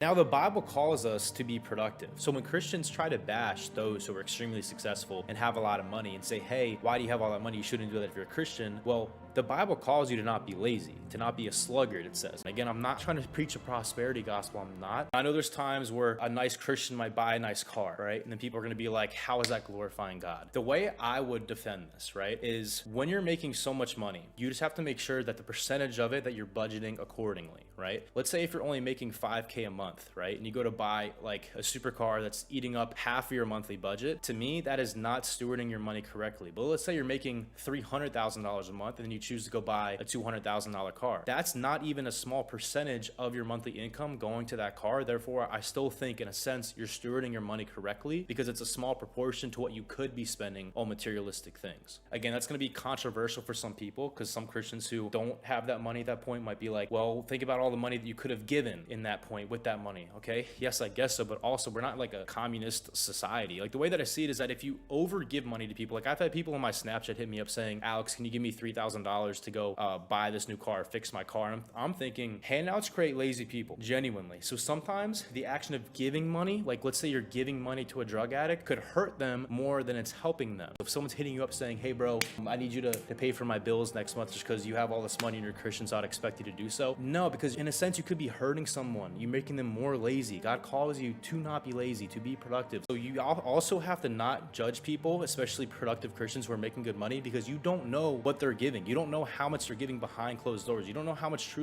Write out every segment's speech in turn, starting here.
Now, the Bible calls us to be productive. So when Christians try to bash those who are extremely successful and have a lot of money and say, hey, why do you have all that money? You shouldn't do that if you're a Christian. Well, the Bible calls you to not be lazy, to not be a sluggard, it says. Again, I'm not trying to preach a prosperity gospel. I'm not. I know there's times where a nice Christian might buy a nice car, right? And then people are going to be like, how is that glorifying God? The way I would defend this, right, is when you're making so much money, you just have to make sure that the percentage of it that you're budgeting accordingly, right? Let's say if you're only making 5K a month, right? And you go to buy like a supercar that's eating up half of your monthly budget. To me, that is not stewarding your money correctly. But let's say you're making $300,000 a month and then you choose to go buy a $200,000 car. That's not even a small percentage of your monthly income going to that car. Therefore, I still think in a sense you're stewarding your money correctly because it's a small proportion to what you could be spending on materialistic things. Again, that's going to be controversial for some people because some Christians who don't have that money at that point might be like, well, think about all the money that you could have given in that point with that money. Okay, yes, I guess so, but also we're not like a communist society. Like the way that I see it is that if you over give money to people, like I've had people on my Snapchat hit me up saying, Alex, can you give me $3,000 to go buy this new car, fix my car? And I'm thinking handouts create lazy people, genuinely. So sometimes the action of giving money, like let's say you're giving money to a drug addict, could hurt them more than it's helping them. If someone's hitting you up saying, hey bro, I need you to pay for my bills next month just because you have all this money and you're Christian, so I'd expect you to do so. No, because in a sense you could be hurting someone. You're making them more lazy. God calls you to not be lazy, to be productive. So you also have to not judge people, especially productive Christians who are making good money, because you don't know what they're giving. You don't know how much they're giving behind closed doors. You don't know how much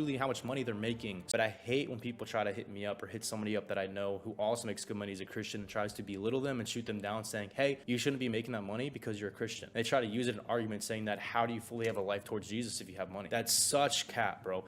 money they're making. But I hate when people try to hit me up or hit somebody up that I know who also makes good money as a Christian and tries to belittle them and shoot them down saying, hey, you shouldn't be making that money because you're a Christian. They try to use it in an argument saying that how do you fully have a life towards Jesus if you have money? That's such cap, bro.